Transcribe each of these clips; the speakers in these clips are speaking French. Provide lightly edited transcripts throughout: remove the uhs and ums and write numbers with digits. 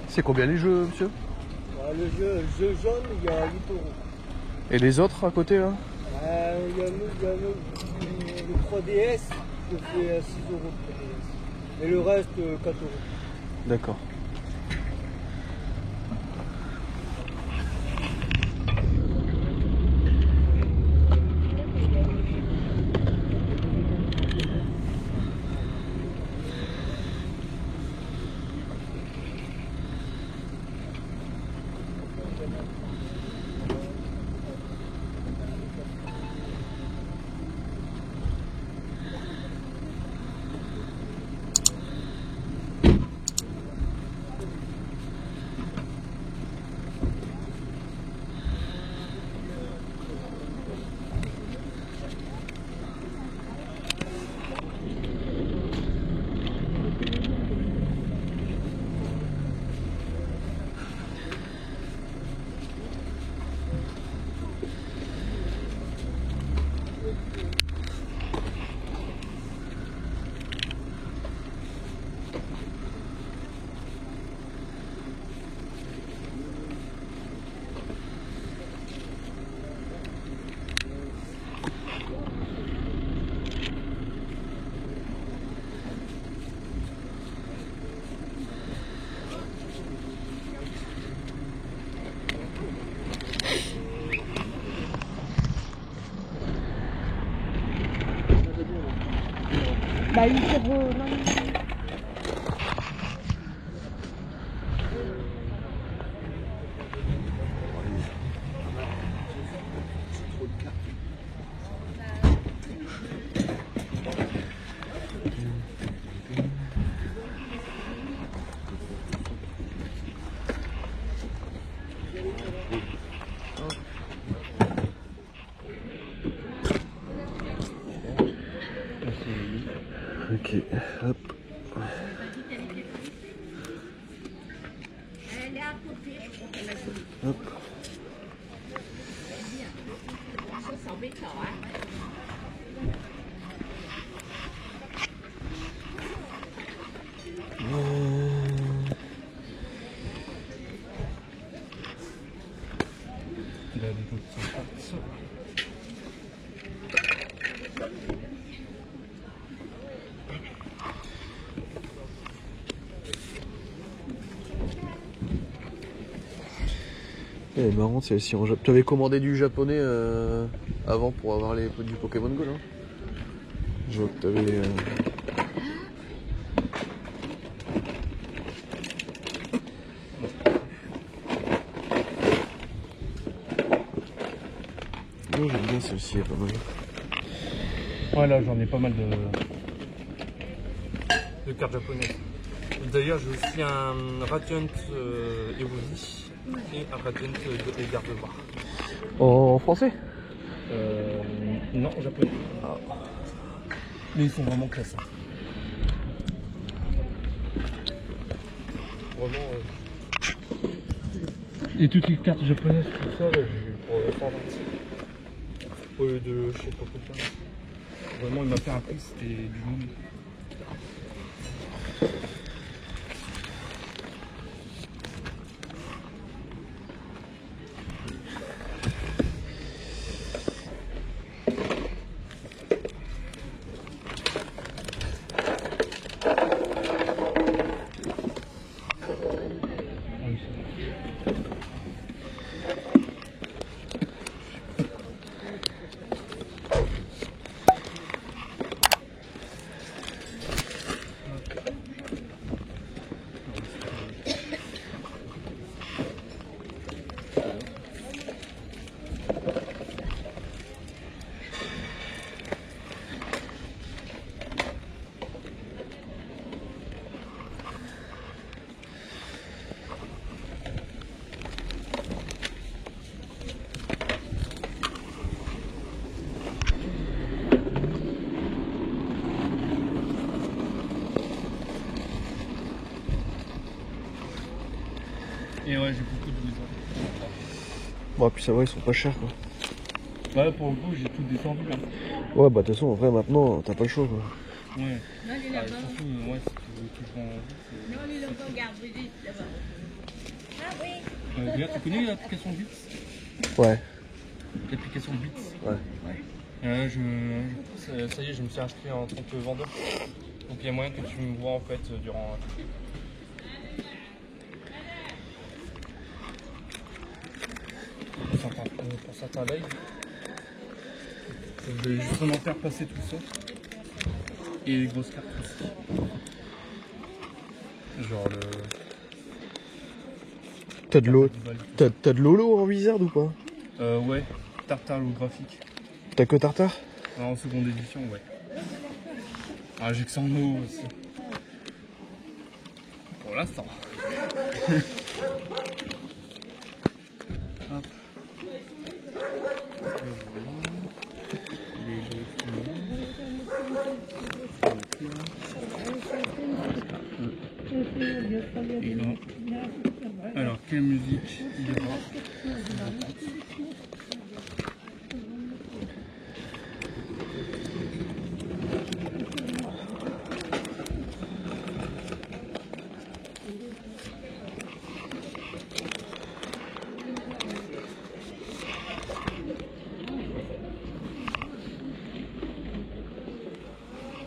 C'est combien les jeux, monsieur? Le jeu jaune, il y a 8 euros. Et les autres à côté là? Il y a le 3DS qui fait 6 euros le 3DS. Et le reste, 4 euros. D'accord. Bah, une pour... non. Ok, hop. Hop. Elle est marrante celle-ci en japonais. Tu avais commandé du japonais avant pour avoir du Pokémon Go, non? Je vois que tu avais... Oh, j'aime bien celle-ci, elle est pas mal. Ouais, là j'en ai pas mal de cartes japonaises. D'ailleurs, j'ai aussi un Radiant Evoli et un Radiant de Gardevoir. En français? Non, en japonais. Ah. Mais ils sont vraiment classe. Vraiment. Et toutes les cartes japonaises, tout ça, là, j'ai eu pour 120. Au lieu de je sais pas combien. Vraiment, il m'a fait un prix, c'était du monde. Et ouais, j'ai beaucoup de Blizzard. Bon, puis ça va, ils sont pas chers quoi. Ouais, pour le coup, j'ai tout descendu là. Ouais, bah de toute façon, en vrai, maintenant, t'as pas le choix quoi. Ouais. Non, il est là-bas. Surtout, moi, si tu veux tout prendre en vite, Non, il est là-bas, regarde, Brigitte, là-bas. Ah oui. D'ailleurs, tu connais l'application Bits? Ouais. L'application Bits. Ouais. Ça y est, je me suis inscrit en tant que vendeur. Donc il y a moyen que tu me vois en fait durant. Pour certains lives. Je vais justement faire passer tout ça. Et les grosses cartes aussi. Genre le. T'as de l'holo en Wizard ou pas? Ouais, tartare holographique. T'as que Tartare? En seconde édition, ouais. Ah, j'ai que 100 euros aussi. Pour l'instant. Hop. Et là. Alors, quelle musique il y aura?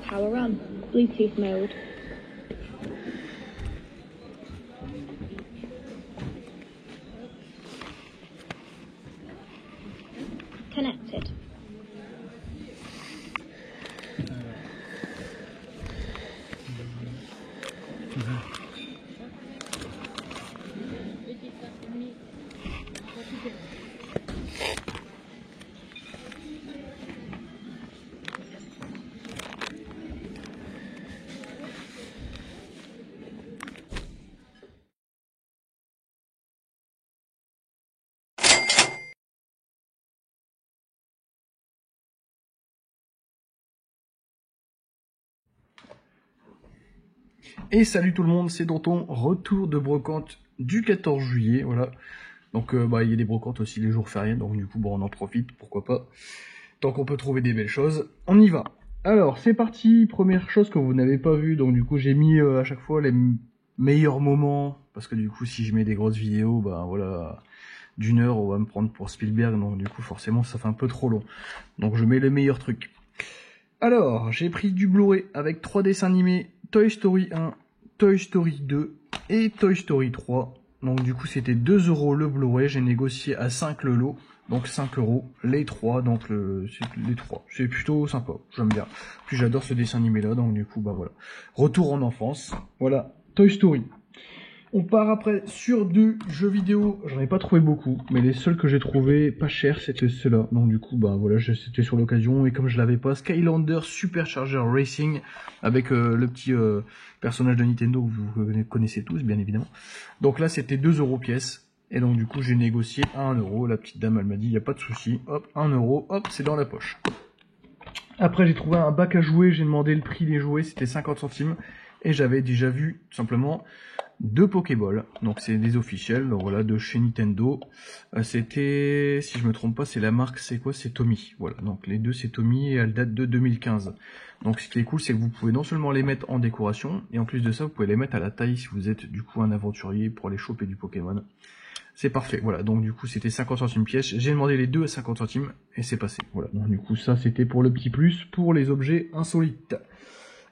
Power on. Bluetooth mode. Connected. Et salut tout le monde, c'est Danton, retour de brocante du 14 juillet, voilà. Donc il y a des brocantes aussi les jours fériés, donc du coup bon, on en profite, pourquoi pas. Tant qu'on peut trouver des belles choses, on y va. Alors c'est parti, première chose que vous n'avez pas vu, donc du coup j'ai mis à chaque fois les meilleurs moments, parce que du coup si je mets des grosses vidéos, bah voilà, d'1 heure on va me prendre pour Spielberg, donc du coup forcément ça fait un peu trop long. Donc je mets les meilleurs trucs. Alors, j'ai pris du Blu-ray avec 3 dessins animés, Toy Story 1, Toy Story 2 et Toy Story 3. Donc du coup c'était 2 € le Blu-ray, j'ai négocié à 5 le lot, donc 5 € les 3, donc les 3. C'est plutôt sympa, j'aime bien. Puis j'adore ce dessin animé là, donc du coup bah voilà. Retour en enfance, voilà, Toy Story. On part après sur 2 jeux vidéo, j'en ai pas trouvé beaucoup, mais les seuls que j'ai trouvé pas chers c'était ceux-là. Donc du coup bah voilà, c'était sur l'occasion, et comme je l'avais pas, Skylander Supercharger Racing, avec le petit personnage de Nintendo que vous connaissez tous bien évidemment. Donc là c'était 2 € pièce, et donc du coup j'ai négocié à 1 €, la petite dame elle m'a dit y a pas de souci, hop 1 €, hop c'est dans la poche. Après j'ai trouvé un bac à jouets, j'ai demandé le prix des jouets, c'était 50 centimes, et j'avais déjà vu tout simplement 2 Pokéball, donc c'est des officiels, donc voilà, de chez Nintendo. C'était, si je me trompe pas, c'est la marque, c'est quoi? C'est Tommy, voilà, donc les deux c'est Tommy, et elles datent de 2015. Donc ce qui est cool, c'est que vous pouvez non seulement les mettre en décoration, et en plus de ça, vous pouvez les mettre à la taille si vous êtes du coup un aventurier pour aller choper du Pokémon. C'est parfait, voilà, donc du coup c'était 50 centimes pièce, j'ai demandé les deux à 50 centimes, et c'est passé, voilà, donc du coup ça c'était pour le petit plus, pour les objets insolites.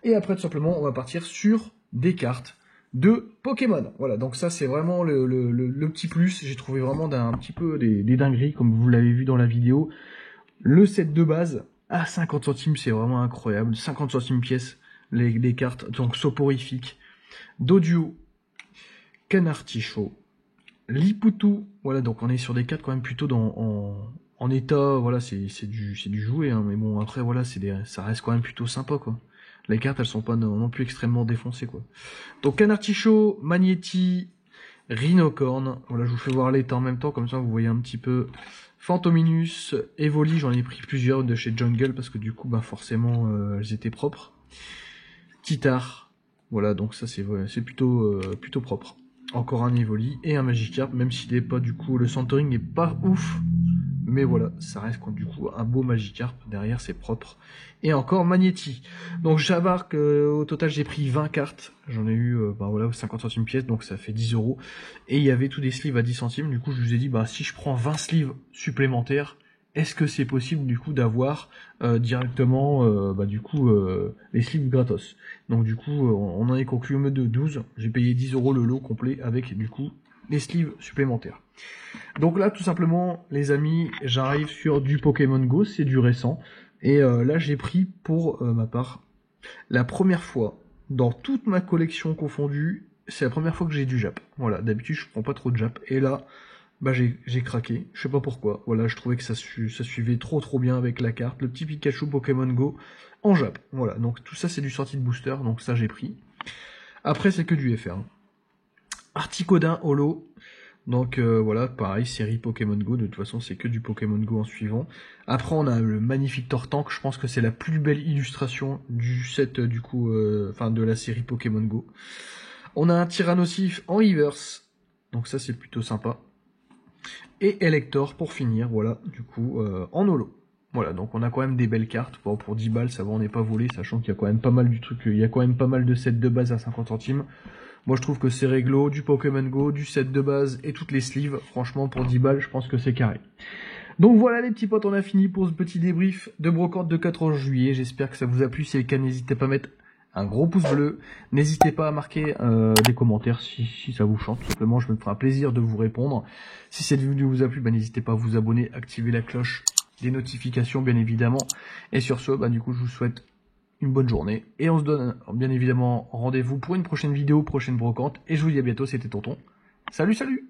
Et après tout simplement, on va partir sur des cartes de Pokémon. Voilà, donc ça c'est vraiment le petit plus. J'ai trouvé vraiment un petit peu des dingueries, comme vous l'avez vu dans la vidéo. Le set de base à 50 centimes, c'est vraiment incroyable. 50 centimes pièce, les cartes, donc soporifique, Doduo, Canartichaud, Liputu. Voilà, donc on est sur des cartes quand même plutôt en état, voilà, c'est du jouet, hein, mais bon, après voilà, ça reste quand même plutôt sympa, quoi. Les cartes, elles sont pas non plus extrêmement défoncées, quoi. Donc, Canartichaud, Magnéti, Rhinocorn. Voilà, je vous fais voir l'état en même temps, comme ça vous voyez un petit peu. Fantominus, Evoli, j'en ai pris plusieurs de chez Jungle, parce que du coup, bah forcément, elles étaient propres. Titar. Voilà, donc ça c'est plutôt propre. encore un Evoli et un Magikarp, même s'il n'est pas du coup, le centering n'est pas ouf. Mais voilà, ça reste du coup un beau Magikarp, derrière c'est propre. Et encore Magnéti. Donc j'abarque, au total j'ai pris 20 cartes, j'en ai eu voilà, 50 centimes pièce, donc ça fait 10 €. Et il y avait tous des sleeves à 10 centimes, du coup je vous ai dit, si je prends 20 sleeves supplémentaires, est-ce que c'est possible du coup d'avoir directement les sleeves gratos. Donc du coup on en est conclu au mode de 12, j'ai payé 10 € le lot complet avec du coup les sleeves supplémentaires. Donc là tout simplement les amis, j'arrive sur du Pokémon Go, c'est du récent. Et là j'ai pris pour ma part la première fois dans toute ma collection confondue, c'est la première fois que j'ai du Jap. Voilà, d'habitude je prends pas trop de Jap. Et là j'ai craqué, je sais pas pourquoi. Voilà, je trouvais que ça suivait trop bien avec la carte, le petit Pikachu Pokémon Go en Jap. Voilà, donc tout ça c'est du sortie de booster, donc ça j'ai pris. Après c'est que du FR. Articodin Holo. Donc voilà, pareil, série Pokémon Go, de toute façon c'est que du Pokémon Go en suivant. Après on a le magnifique Tortank, je pense que c'est la plus belle illustration du set du coup, de la série Pokémon Go. On a un Tyrannosif en Reverse, donc ça c'est plutôt sympa. Et Elector pour finir, voilà, du coup en holo. Voilà, donc on a quand même des belles cartes. Bon, pour 10 balles, ça va, on n'est pas volé, sachant qu'il y a quand même pas mal il y a quand même pas mal de sets de base à 50 centimes. Moi je trouve que c'est réglo, du Pokémon Go, du set de base et toutes les sleeves. Franchement pour 10 balles je pense que c'est carré. Donc voilà les petits potes, on a fini pour ce petit débrief de brocante de 14 juillet. J'espère que ça vous a plu, si c'est le cas n'hésitez pas à mettre un gros pouce bleu. N'hésitez pas à marquer des commentaires si ça vous chante. Tout simplement je me ferai un plaisir de vous répondre. Si cette vidéo vous a plu, n'hésitez pas à vous abonner, activer la cloche des notifications bien évidemment. Et sur ce, du coup je vous souhaite une bonne journée, et on se donne bien évidemment rendez-vous pour une prochaine vidéo, prochaine brocante, et je vous dis à bientôt, c'était Tonton. Salut, salut!